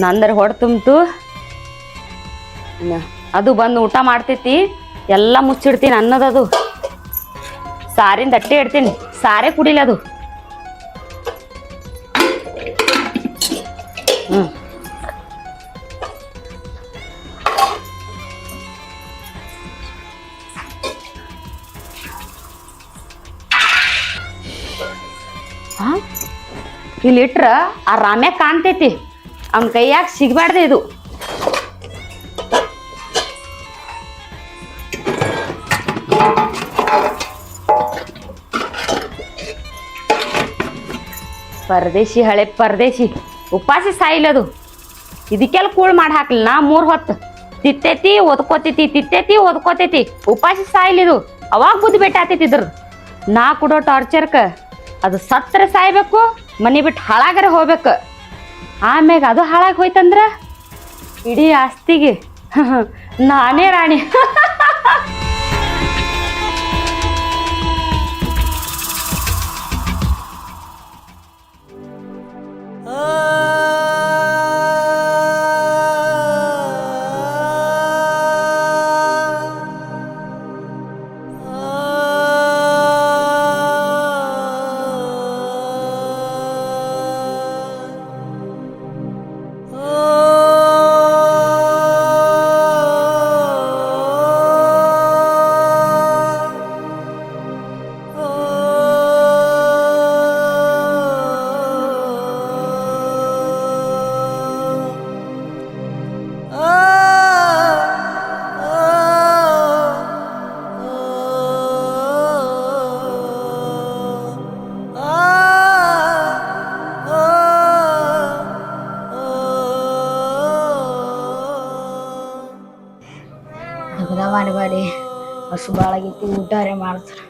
ನಂದರ ಹೊಡೆ ತುಂಬ್ತು. ಅದು ಬಂದು ಊಟ ಮಾಡ್ತೈತಿ. ಎಲ್ಲ ಮುಚ್ಚಿಡ್ತೀನಿ ಅನ್ನೋದದು. ಸಾರಿನ ದಟ್ಟೆ ಇಡ್ತೀನಿ, ಸಾರೇ ಕುಡಿಲ್ಲ ಅದು. ಇಲ್ಲಿ ಇಟ್ರ ಆ ರಾಮ್ಯಾಗ ಕಾಣ್ತೈತಿ, ಅವನ ಕೈಯಾಗ ಸಿಗಬಾರ್ದು ಇದು. ಪರದೇಶಿ, ಹಳೆ ಪರದೇಶಿ, ಉಪಾಸಿ ಸಾಯಿಲ್ಲದು. ಇದಕ್ಕೆಲ್ಲ ಕೂಳ್ ಮಾಡಿ ಹಾಕ್ಲಿ ನಾ 3 ಹೊತ್ತು. ತಿತ್ತೈತಿ ಓದ್ಕೋತೈತಿ, ತಿತ್ತೈತಿ ಓದ್ಕೋತೈತಿ, ಉಪಾಸಿ ಸಾಯಿಲಿದು. ಅವಾಗ ಬುದ್ಧಿ ಭೇಟಿ ಆತೈತಿ ಇದ್ರದ್ದು. ನಾ ಕೊಡೋ ಟಾರ್ಚರ್ಕ ಅದು ಸತ್ರ ಸಾಯ್ಬೇಕು, ಮನೆ ಬಿಟ್ಟು ಹಾಳಾಗರೆ ಹೋಗ್ಬೇಕು. ಆಮ್ಯಾಗ ಅದು ಹಾಳಾಗಿ ಹೋಯ್ತಂದ್ರ ಇಡೀ ಆಸ್ತಿಗೆ ನಾನೇ ರಾಣಿ. ಮಾಡಿ ಹಸು ಭಾಳಾಗೈತಿ, ಊಟಾರೆ ಮಾಡ್ತಾರೆ.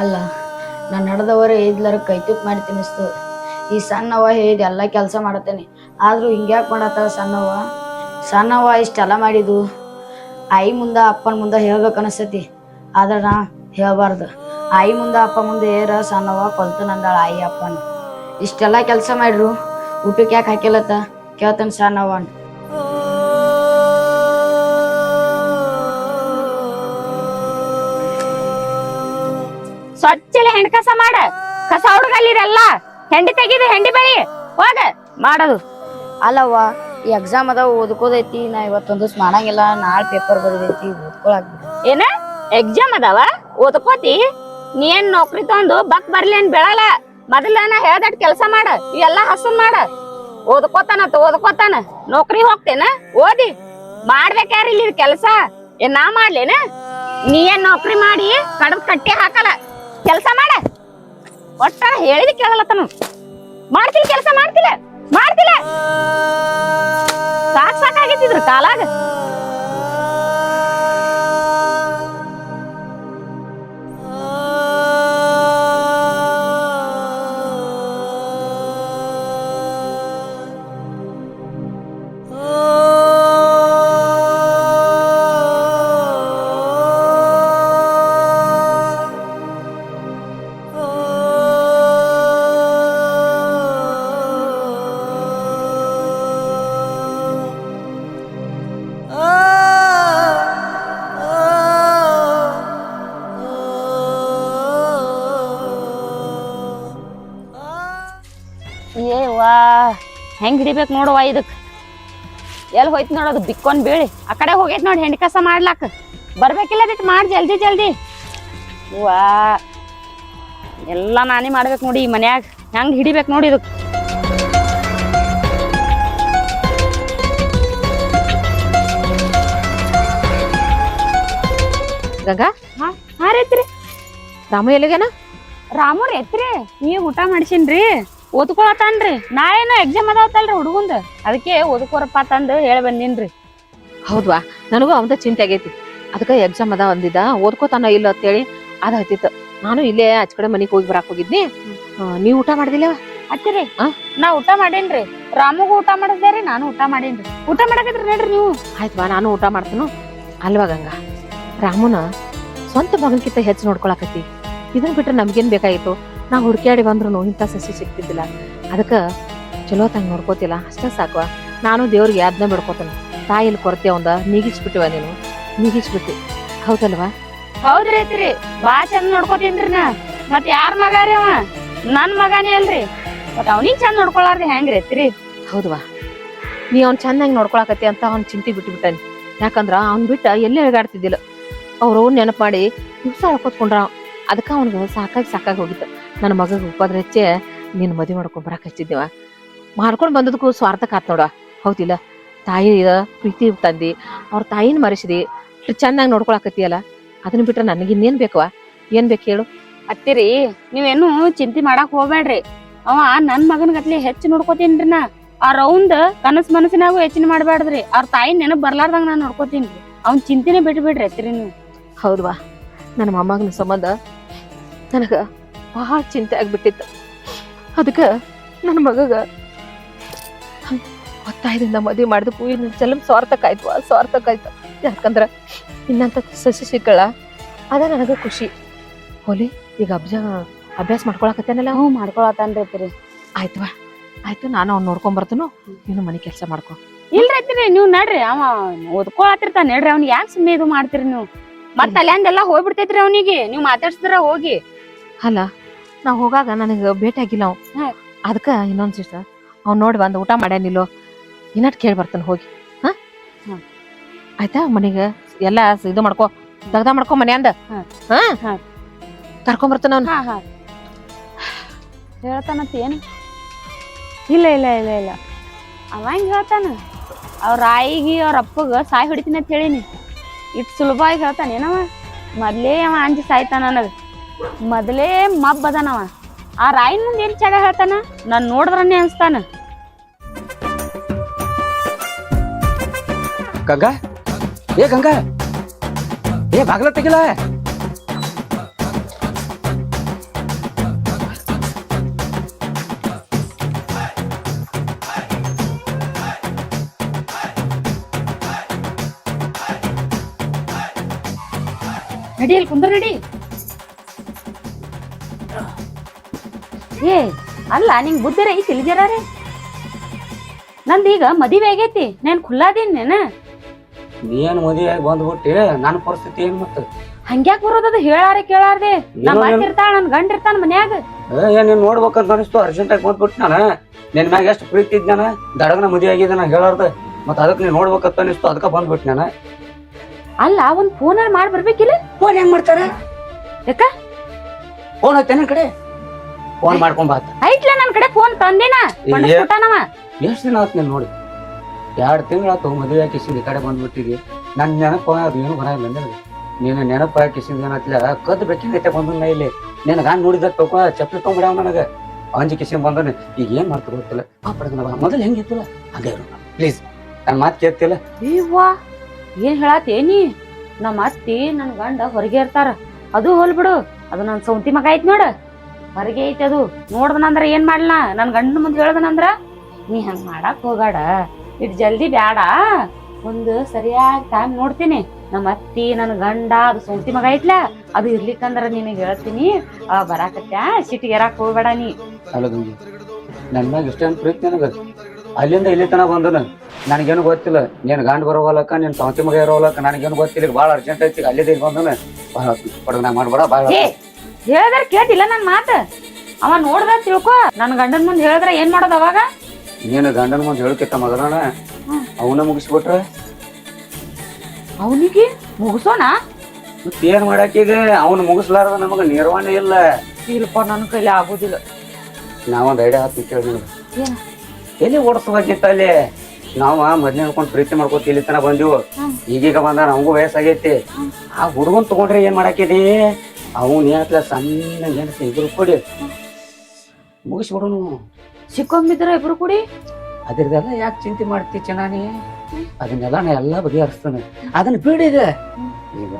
ಅಲ್ಲ, ನಾನು ನಡೆದವರೇ ಇದ್ಲಾರ ಕೈತುಕ್ ಮಾಡಿ ತಿನ್ನಿಸ್ತು. ಈ ಸಣ್ಣವ ಹೇಳಿದ ಎಲ್ಲ ಕೆಲಸ ಮಾಡತ್ತೇನೆ, ಆದರೂ ಹಿಂಗ್ಯಾಕೆ ಮಾಡತ್ತ ಸಣ್ಣವ ಇಷ್ಟೆಲ್ಲ ಮಾಡಿದ್ದು. ಆಯಿ ಮುಂದೆ ಅಪ್ಪನ ಮುಂದೆ ಹೇಳ್ಬೇಕು ಅನಿಸ್ತೈತಿ, ಆದ್ರೆ ನಾ ಹೇಳ್ಬಾರ್ದು. ಆಯಿ ಮುಂದೆ ಅಪ್ಪ ಮುಂದೆ ಸಣ್ಣವ ಕೊಲ್ತನಂದಾಳ ಆಯಿ ಅಪ್ಪನ. ಇಷ್ಟೆಲ್ಲ ಕೆಲಸ ಮಾಡ್ರು ಊಟಕ್ಕೆ ಯಾಕೆ ಹಾಕಿಲ್ಲತ್ತ ಕೇಳ್ತಾನೆ ಸಣ್ಣವ. ಸ್ವಚ್ಛಲೆ ಹೆಂಡ್ ಕಸ ಮಾಡ, ಕಸ ಹುಡುಗಲ್ಲಿರಲ್ಲ. ಹೆಂಡಿ ತೆಗಿದು ಹೆಂಡಿ ಬೆಳಿ ಹೋಗ ಮಾಡೋದು. ಅಲ್ಲವ್ವ, ಈ ಎಕ್ಸಾಮ್ ಅದಾವ, ಓದ್ಕೋದೈತಿ. ನಾ ಇವತ್ತೊಂದು ದಿವ್ಸ ಮಾಡಂಗಿಲ್ಲ, ನಾಳೆ ಪೇಪರ್ ಬರೋದೈತಿ, ಓದ್ಕೊಳಕ್. ಏನ ಎಕ್ಸಾಮ್ ಅದಾವ ಓದ್ಕೋತಿ? ನೀ ಏನ್ ನೌಕರಿ ತಗೊಂಡು ಬಕ್ ಬರ್ಲಿ ಏನ್ ಬೆಳಲ್ಲ. ಮೊದಲ ನಾ ಹೇಳ್ದಟ್ ಕೆಲಸ ಮಾಡ, ಇವೆಲ್ಲ ಹಸನ್ ಮಾಡ. ಓದ್ಕೋತಾನ ನೌಕರಿ ಹೋಗ್ತೇನ? ಓದಿ ಮಾಡ್ಬೇಕಾರ ಇಲ್ಲಿ ಕೆಲಸ ಏನ್ ನಾ ಮಾಡ್ಲೇನ? ನೀ ಏನ್ ನೌಕರಿ ಮಾಡಿ ಕಡದ್ ಕಟ್ಟಿ ಹಾಕಲ್ಲ. ಕೆಲಸ ಮಾಡ, ಒಟ್ಟ ಹೇಳಿದ ಕೇಳಲತ್ತನ. ಮಾಡ್ತಿಲ್ಲ ಕೆಲಸ, ಮಾಡ್ತಿಲ್ಲ ಸಾಕಾಗೈತಿದ್ರ ಕಾಲಾಗ. ಹೆಂಗ್ ಹಿಡಿಬೇಕು ನೋಡುವ. ಇದಕ್ ಎಲ್ಲಿ ಹೋಯ್ತು ನೋಡೋದು ಬಿಕ್ಕೊಂಡ್ ಬೀಳಿ. ಆ ಕಡೆ ಹೋಗೈತ್ ನೋಡಿ ಹೆಂಡಿ ಕಸ ಮಾಡ್ಲಾಕ. ಬರ್ಬೇಕಿಲ್ಲ ಅದಕ್ಕೆ ಮಾಡಿ ಜಲ್ದಿ. ವಾ, ಎಲ್ಲ ನಾನೇ ಮಾಡ್ಬೇಕು ನೋಡಿ. ಈ ಮನ್ಯಾಗ ಹೆಂಗ್ ಹಿಡಿಬೇಕು ನೋಡಿ ಇದಕ್. ಗಂಗಾ, ಹಾ ರೀ. ರಾಮು ಎಲ್ಲಿಗೇನ? ರಾಮು ರೀ, ನೀವ್ ಊಟ ಮಾಡಿಸಿನ್ರಿ, ಓದ್ಕೊಳತಾನ್ರಿ. ನಾಳೆನೋ ಎಕ್ಸಾಮ್ ಅದಾವತ್ತಲ್ರಿ ಹುಡುಗಂದ, ಅದಕ್ಕೆ ಓದ್ಕೋರಪ್ಪ ತಂದು ಹೇಳಿ ಬಂದಿನ್ರಿ. ಹೌದ್ವಾ, ನನಗೂ ಅವಂದ ಚಿಂತೆ ಆಗೈತಿ. ಅದಕ್ಕೆ ಎಕ್ಸಾಮ್ ಅದಾವ ಅಂದಿದ್ದ, ಓದ್ಕೋತಾನ ಇಲ್ಲ ಅಂತೇಳಿ ಅದ ಹತ್ತಿತ್ತು. ನಾನು ಇಲ್ಲೇ ಆಚ ಕಡೆ ಮನಿಗೆ ಹೋಗಿ ಬರಾಕ್ ಹೋಗಿದ್ನಿ. ನೀವ್ ಊಟ ಮಾಡಿದಿಲ್ಲವ? ಅತ್ತಿರಿ ಆ? ನಾ ಊಟ ಮಾಡೇನ್ರಿ, ರಾಮಗೂ ಊಟ ಮಾಡಿಸ್ದೇರಿ, ನಾನು ಊಟ ಮಾಡೇನ್ರಿ. ಊಟ ಮಾಡಕತ್ರಿ ನಡ್ರಿ ನೀವು. ಆಯ್ತು ಬಾ, ನಾನು ಊಟ ಮಾಡ್ತೀನು. ಅಲ್ವಾ ಗಂಗಾ, ರಾಮುನ ಸ್ವಂತ ಮಗನ್ಕಿಂತ ಹೆಚ್ಚು ನೋಡ್ಕೊಳಕತ್ತಿ. ಇದನ್ನ ಬಿಟ್ರೆ ನಮ್ಗೇನ್ ಬೇಕಾಗಿತ್ತು? ನಾ ಹುಡುಕ್ಯಾಡಿ ಬಂದ್ರು ಇಂಥ ಸಸಿ ಸಿಕ್ತಿದ್ದಿಲ್ಲ. ಅದಕ್ಕೆ ಚಲೋ ತಂಗ ನೋಡ್ಕೋತಿಲ್ಲ, ಅಷ್ಟೇ ಸಾಕುವ. ನಾನು ದೇವ್ರಿಗೆ ಅದನ್ನ ಬಿಡ್ಕೋತಾನೆ. ತಾಯಿಲ್ ಕೊರತೆ ಒಂದ ನೀಗಿಸ್ಬಿಟ್ಟಿವ, ನೀನು ನೀಗಿಸ್ಬಿಟ್ಟಿ, ಹೌದಲ್ವಾ? ಹೌದ್ರಿ ಅತ್ತಿರಿ, ಬಾ ಚಂದ ನೋಡ್ಕೋತೀನ್ರಿ ನಾ. ಮತ್ ಯಾರ್ ಮಗ ರೀ ಅವ? ನನ್ ಮಗಾನೇ ಅಲ್ರಿ, ಮತ್ ಅವನಿಗ್ ಚಂದ ನೋಡ್ಕೊಳಾರ್ರಿ ಹೆಂಗ್ರಿ ಅತ್ತಿರಿ? ಹೌದವಾ, ನೀ ಅವ್ನ್ ಚಂದಾಗಿ ನೋಡ್ಕೊಳಕತ್ತಿ ಅಂತ ಅವ್ನ ಚಿಂತೆ ಬಿಟ್ಟಾನಿ. ಯಾಕಂದ್ರ ಅವ್ನ್ ಬಿಟ್ಟ ಎಲ್ಲೇ ಹೇಗಾಡ್ತಿದ್ದಿಲ್ಲ. ಅವ್ರು ನೆನಪು ಮಾಡಿ ದಿವ್ಸ ಅಳ್ಕೊತ್ಕೊಂಡ್ರ. ಅದಕ್ಕ ಅವ್ನಿಗೆ ಸಾಕಾಗಿ ಹೋಗಿತ್ತು. ನನ್ನ ಮಗಗ ಉಪದ್ರ ಹೆಚ್ಚೆ ನೀನ್ ಮದುವೆ ಮಾಡ್ಕೊಂಡ್ ಬರಾಕ್ ಹಚ್ಚಿದ್ದೀವ. ಮಾಡ್ಕೊಂಡ್ ಬಂದದಕ್ಕೂ ಸ್ವಾರ್ಥಕ್ ಆತ್ ನೋಡ, ಹೌದಿಲ್ಲ? ತಾಯಿ ಪ್ರೀತಿ ತಂದಿ, ಅವ್ರ ತಾಯಿನ ಮರೆಸಿದಿ, ಚಂದಾಗಿ ನೋಡ್ಕೊಳಕತ್ತಿಯಲ್ಲ. ಅದನ್ನ ಬಿಟ್ರೆ ನನಗೆ ಇನ್ನೇನ್ ಬೇಕವಾ? ಏನ್ ಬೇಕು ಹೇಳು? ಅತ್ತಿರಿ, ನೀವೇನು ಚಿಂತೆ ಮಾಡಾಕ್ ಹೋಗ್ಬೇಡ್ರಿ. ಅವ ನನ್ ಮಗನ ಗತ್ಲಿ ಹೆಚ್ಚು ನೋಡ್ಕೋತೀನ್ರಿ ನಾ. ಅವ್ರ ಅವಂದ್ ಕನಸ್ ಮನಸ್ಸಿನಾಗೂ ಹೆಚ್ಚಿನ ಮಾಡ್ಬ್ಯಾಡ್ದ್ರಿ. ಅವ್ರ ತಾಯಿ ನೆನಪ್ ಬರ್ಲಾರ್ದಂಗ ನಾನ್ ನೋಡ್ಕೋತೀನ್ರಿ. ಅವ್ನ್ ಚಿಂತೆನೆ ಬಿಟ್ಬಿಡ್ರಿ ಅತ್ತಿರಿ ನೀವು. ಹೌದವಾ, ನನ್ನ ಮೊಮ್ಮಗನ ಸಂಬಂಧ ನನಗ ಬಹಳ ಚಿಂತೆ ಆಗ್ಬಿಟ್ಟಿತ್ತು. ಅದಕ್ಕ ನನ್ನ ಮಗಗ ಒತ್ತಾಯದಿಂದ ಮದುವೆ ಮಾಡಿದಕ್ಕೂ ಇನ್ನು ಜಲಂ ಸ್ವಾರ್ಥಕ್ಕಾಯ್ತು. ಯಾಕಂದ್ರ ಇನ್ನಂತ ಸಸಿ ಸಿಕ್ಕಳ ಅದ ನನಗ ಖುಷಿ. ಹೋಲಿ, ಈಗ ಅಭ್ಯಾಸ ಮಾಡ್ಕೊಳಕತ್ತೇನಲ್ಲ. ಹ್ಞೂ ಮಾಡ್ಕೊಳತಾನ್ರಿ ಅತ್ತಿರಿ. ಆಯ್ತವಾ, ಆಯ್ತು, ನಾನು ಅವ್ನ ನೋಡ್ಕೊಂಡ್ ಬರ್ತೀನು, ನೀನು ಮನೆ ಕೆಲಸ ಮಾಡ್ಕೊ. ಇಲ್ರಿ ಅತ್ತಿರಿ, ನೀವ್ ನಡ್ರಿ. ಅವ ಓದ್ಕೊಳತಿರ್ತಾನ ನಡ್ರಿ. ಅವ್ನ ಯಾಕೆ ಸುಮ್ಮನೆ ಇದು ಮಾಡ್ತೀರಿ ನೀವು? ಮತ್ತ ಅಲ್ಯಾಂದೆಲ್ಲಾ ಹೋಗ್ಬಿಡ್ತೈತ್ರಿ ಅವನಿಗೆ, ನೀವ್ ಮಾತಾಡ್ಸಿದ್ರ ಹೋಗಿ. ಅಲ್ಲ, ನಾವ್ ಹೋಗಾಗ ನನಗ ಭೇಟಿ ಆಗಿಲ್ಲ ಅವ್. ಹಾ. ಅದಕ್ಕ ಇನ್ನೊಂದ್ ದಿವಸ ಅವ್ನ್ ನೋಡಿ ಬಂದ್ ಊಟ ಮಾಡ್ಯಾನಿಲ್ಲೋ ಇನ್ನಟ್ ಕೇಳಿ ಬರ್ತಾನೆ ಹೋಗಿ. ಹಾ, ಆಯ್ತಾ? ಮನೆಗ ಎಲ್ಲಾ ಇದು ಮಾಡ್ಕೊ, ದಗ್ದ ಮಾಡ್ಕೊ ಮನೆ ಅಂದ. ಹಾ, ಕರ್ಕೊಂಡ್ ಬರ್ತಾನ ಅವ್ನ. ಹೇಳ್ತಾನತ್ ಏನು? ಇಲ್ಲ ಇಲ್ಲ ಇಲ್ಲ ಇಲ್ಲ, ಅವ ಹೆಂಗ್ ಹೇಳ್ತಾನ? ಅವ್ರ ಆಯಿಗೆ ಅವ್ರ ಅಪ್ಪಗ ಸಾಯ್ ಹೊಡಿತೀನಿ ಅಂತ ಹೇಳಿನಿ. ಇಟ್ ಸುಲಭವಾಗಿ ಹೇಳ್ತಾನೇನವ? ಮೊದ್ಲೇ ಅವ ಅಂಜಿ ಸಾಯ್ತಾನ ನನಗ. ಮೊದಲೇ ಮಬ್ಬ ಅದಾನವ. ಆ ರಾಯಿನ ಮುಂದೆ ಏನ್ ಚಡ ಹೇಳ್ತಾನ? ನಾನ್ ನೋಡಿದ್ರನ್ನೇ ಅನ್ಸ್ತಾನ. ಗಂಗಾ, ಏ ಗಂಗಾ, ಏ ಬಾಗ್ಲ ತೆಗಿಲ. ನಡಿ, ಅಲ್ಲಿ ಕುಂದ್ರ ನಡಿ. ಏ ಅಲ್ಲ, ನಿಂಗ್ ಬುದ್ಧಿರ ಐತಿ ಇಲ್ಜಾರೇ? ನಂದೀಗ ಮದುವೆ ಆಗೈತಿ, ನಾನು ಖುಲ್ಲಾದೀನಿ. ನೀನ್ ಮದುವೆ ಆಗಿ ಬಂದ್ಬಿಟ್ಟಿ, ನನ್ನ ಪರಿಸ್ಥಿತಿ ಏನ್ ಮತ್ತ? ಹಂಗ್ಯಾಕ್ ಬರೋದದು? ಹೇಳಾರೆ ಕೇಳಾರ್ದೆ. ನಮ್ ಅತ್ತಿ ಇರ್ತಾಳ, ನನ್ ಗಂಡ ಇರ್ತಾನ ಮನ್ಯಾಗ. ಏನ್ ನೀನ್ ನೋಡ್ಬೇಕಂತ ಅನಿಸ್ತು, ಅರ್ಜೆಂಟ್ ಆಗಿ ಬಂದ್ಬಿಟ್ಟು ನಾನು. ನಿನ್ ಮ್ಯಾಗ ಎಷ್ಟು ಪ್ರೀತಿ ಇದ್ ನಾನು, ದಡಗನ ಮದುವೆ ಆಗಿದೆ ನಾನು ಹೇಳಾರ್ದ. ಮತ್ತ ಅದಕ್ಕೆ ನೀನ್ ನೋಡ್ಬೇಕಂತ ಅನಿಸ್ತು, ಅದಕ್ಕ ಬಂದ್ಬಿಟ್ಟು ನಾನು. ಅಲ್ಲ, ಒಂದ್ ಫೋನ್ ಮಾಡಿ ಬರ್ಬೇಕಿಲ್ಲ? ಫೋನ್ ಹೆಂಗ್ ಮಾಡ್ತಾರ? ಯಾಕ? ಫೋನ್ ಐತೆ ನನ್ ಕಡೆ, ಫೋನ್ ಮಾಡ್ಕೊಂಡ್ ಬಾತ. ಐತ್ಲ ನನ್ ಕಡೆ ಫೋನ್ ತಂದಿನ. ಎಷ್ಟ್ ದಿನ ಆತ್ ನೀನ್ ನೋಡಿ? 2 ತಿಂಗಳಾತು ಮದುವೆ ಹಾಕಿಸಿದ ಈ ಕಡೆ ಬಂದ್ಬಿಟ್ಟಿದಿ. ನನ್ ನೆನಪ ಅದು ಏನು ಬರಲ್ಲ ನನಗೆ. ನೀನು ನೆನಪ ಹಾಕಿಸಿದ ಏನತ್ಲ ಕದ್ದು ಬೆಕ್ಕಿನೈತೆ ಬಂದ ಇಲ್ಲಿ. ನಿನ್ ಗಾನ್ ನೋಡಿದ ತಗೋ ಚಪ್ಪಲಿ ತೊಗೊಂಡ್ಬಿಡ್ಯಾವ ನನಗ. ಅಂಜಿ ಕಿಸಿನ್ ಬಂದನೆ. ಈಗ ಏನ್ ಮಾಡ್ತ ಗೊತ್ತಿಲ್ಲ. ಮೊದಲು ಹೆಂಗಿತ್ತಲ್ಲ ಹಾಗೆ ಪ್ಲೀಸ್, ನನ್ ಮಾತು ಕೇಳ್ತಿಲ್ಲ. ಏವ್ವಾ, ಏನ್ ಹೇಳತ್ತೇನಿ? ನಮ್ಮ ಅತ್ತಿ ನನ್ ಗಂಡ ಹೊರಗೆ ಇರ್ತಾರ. ಅದು ಹೋಲ್ಬಿಡು, ಅದು ನನ್ ಸೌಂತಿ ಮಗ ಐತ್ ನೋಡ, ಹೊರಗೆ ಐತಿ. ಅದು ನೋಡ್ದನಂದ್ರ ಏನ್ ಮಾಡ್ಲ, ನನ್ ಗಂಡನ ಮುಂದೆ ಹೇಳ್ದನಂದ್ರ ನೀ ಹಂಗ್ ಮಾಡಕ್ ಹೋಗಾಡ, ಇಟ್ ಜಲ್ದಿ ಬ್ಯಾಡ, ಒಂದು ಸರಿಯಾಗಿ ಟೈಮ್ ನೋಡ್ತೀನಿ. ನಮ್ಮ ಅತ್ತಿ ನನ್ ಗಂಡ ಅದು ಸೌಂತಿ ಮಗ ಐತ್ಲ, ಅದು ಇರ್ಲಿಕ್ಕಂದ್ರ ನಿನಗೆ ಹೇಳ್ತೀನಿ. ಬರಾಕತ್ಯ, ಸಿಟಿಗೆ ಏರಾಕ್ ಹೋಗ್ಬೇಡ ನೀ. ಅಲ್ಲ ಗಂಗಿ, ನನ್ ಮ್ಯಾಗ ಇಷ್ಟೇನು ಪ್ರೀತಿ ನನಗ. ಅಲ್ಲಿಂದ ಇಲ್ಲಿ ತನ ಬಂದನ, ನನಗೇನು ಗೊತ್ತಿಲ್ಲ. ನೀನ್ ಗಂಡ ಬರೋವಲ್ಲಕ್ಕ, ನಿನ್ ಸೌಂತಿ ಮಗ ಇರೋವಲ್ಲಕ್ಕ ನನಗೇನು ಗೊತ್ತಿಲ್ಲ. ಭಾಳ ಅರ್ಜೆಂಟ್ ಐತಿ, ಅಲ್ಲಿದ್ದ ಬಂದನ. ಭಾಳ ಪಡಗನ ಮಾಡ್ಬೇಡ. ಭಾಳ ಹೇಳಿದ್ರ ಕೇಳ್ತಿಲ್ಲ ನನ್ ಮಾತ. ಅವ ನೋಡ್ದ ತಿಳ್ಕೊ, ನನ್ ಗಂಡನ್ ಮುಂದೆ ಹೇಳಿದ್ರ ಏನ್ ಮಾಡೋದು ಅವಾಗ? ನೀನು ಗಂಡನ ಮುಂದೆ ಹೇಳ್ಕಿತ್ತ ಮೊದಲನ ಅವನ ಮುಗಿಸ್ಬಿಟ್ರ ಅವನಿಗೆ ಮುಗಿಸೋಣ. ಏನ್ ಮಾಡಾಕೀಗ? ಅವ್ನು ಮುಗಿಸ್ಲಾರ್ದ ನಮಗ ನಿರ್ವಹಣೆ ಇಲ್ಲ. ಇಲ್ಪ ನನ್ನ ಕೈಲಿ ಆಗೋದಿಲ್ಲ. ನಾವೊಂದ್ ಐಡಿಯಾ ಹಾಕಿ ಕೇಳಿ ನಿಮ್ಗೆ. ಏನ? ಎಲ್ಲಿ ಓಡಿಸ್ಬೇಕಿತ್ತ ಅಲ್ಲಿ? ನಾವ ಮೊದ್ಲೇ ಅನ್ಕೊಂಡ್ ಪ್ರೀತಿ ಮಾಡ್ಕೊತ ಇಲ್ಲಿ ತನ ಬಂದಿವು. ಈಗೀಗ ಬಂದ ನಮಗೂ ವಯಸ್ಸಾಗೈತಿ. ಆ ಹುಡುಗನ್ ತಗೊಂಡ್ರೆ ಏನ್ ಮಾಡಾಕಿದಿ? ಅವನ್ ಏನ್ಲ ಸಣ್ಣ ಏನ್ಸ ಇಬ್ರು ಕೊಡಿ ಮುಗಿಸ್ಬಿಡೋನು. ಸಿಕ್ಕೊಂಬಿದ್ರ ಇಬ್ರು ಕೂಡಿ? ಅದ್ರದೆಲ್ಲ ಯಾಕೆ ಚಿಂತೆ ಮಾಡ್ತಿ ಚೆನ್ನಾಗಿ? ಅದನ್ನೆಲ್ಲ ನಾ ಎಲ್ಲಾ ಬಗೆಹರಿಸ್ತಾನೆ. ಅದನ್ನ ಬಿಡಿದೆ ಈಗ.